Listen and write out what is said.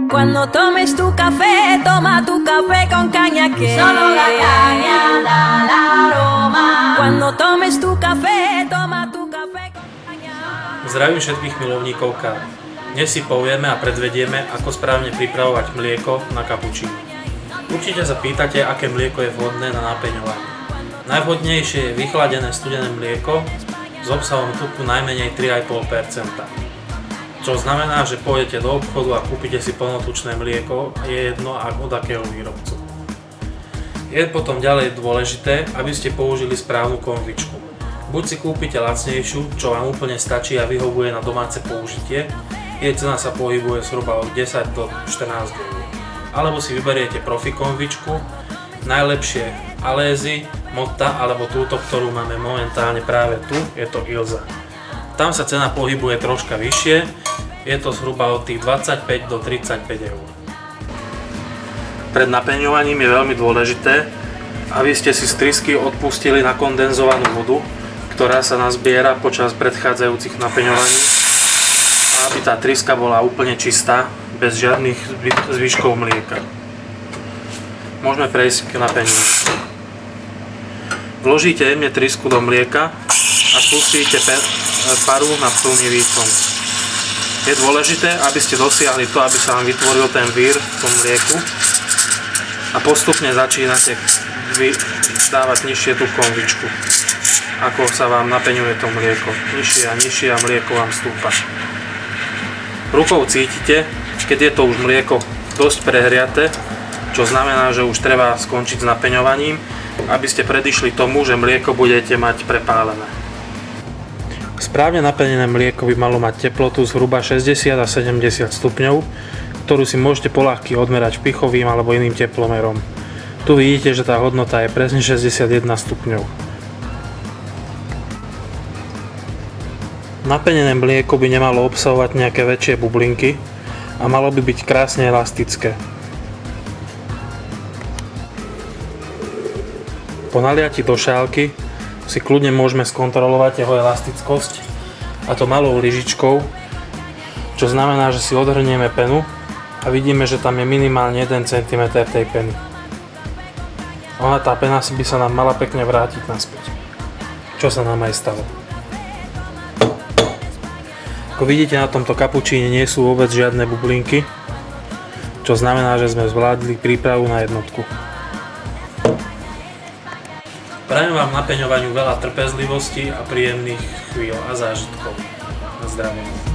Cuando tomes tu café, toma tu café con caña que solo la caña da el aroma. Cuando tomes tu café, toma tu café con caña. Zdravím všetkých milovníkov kávy. Dnes si povieme a predvedieme, ako správne pripravovať mlieko na kapučíno. Určite sa pýtate, aké mlieko je vhodné na napeňovanie. Najvhodnejšie je vychladené studené mlieko s obsahom tuku najmenej 3,5%. Čo znamená, že pôjdete do obchodu a kúpite si plnotučné mlieko, je jedno od akého výrobcu. Je potom ďalej dôležité, aby ste použili správnu konvičku. Buď si kúpite lacnejšiu, čo vám úplne stačí a vyhovuje na domáce použitie, jej cena sa pohybuje zhruba od 10 do 14 eur. Alebo si vyberiete profi konvičku, najlepšie Alézy, Motta alebo túto, ktorú máme momentálne práve tu, je to Ilza. Tam sa cena pohybuje troška vyššie, je to zhruba od tých 25 do 35 eur. Pred napeňovaním je veľmi dôležité, aby ste si z trysky odpustili nakondenzovanú vodu, ktorá sa nazbiera počas predchádzajúcich napeňovaní, a aby tá tryska bola úplne čistá, bez žiadnych zvyškov mlieka. Môžeme prejsť k napeňovaniu. Vložíte jemne trysku do mlieka a spustíte paru na plný výkon. Je dôležité, aby ste dosiahli to, aby sa vám vytvoril ten vír v tom mlieku a postupne začínate dávať nižšie tú konvičku, ako sa vám napeňuje to mlieko. Nižšie a mlieko vám stúpa. Rukou cítite, keď je to už mlieko dosť prehriaté, čo znamená, že už treba skončiť s napeňovaním, aby ste predišli tomu, že mlieko budete mať prepálené. Správne napenené mlieko by malo mať teplotu zhruba 60 a 70 stupňov, ktorú si môžete poľahky odmerať špichovým alebo iným teplomerom. Tu vidíte, že tá hodnota je presne 61 stupňov. Napenené mlieko by nemalo obsahovať nejaké väčšie bublinky a malo by byť krásne elastické. Po naliati do šálky si kľudne môžeme skontrolovať jeho elastickosť, a to malou lyžičkou, čo znamená, že si odhrnieme penu a vidíme, že tam je minimálne 1 cm tej peny. Tá pena by sa nám mala pekne vrátiť naspäť, čo sa nám aj stalo. Ako vidíte, na tomto kapučíne nie sú vôbec žiadne bublinky, čo znamená, že sme zvládli prípravu na jednotku. Prajem vám napeňovaniu veľa trpezlivosti a príjemných chvíľ a zážitkov. Na zdravie.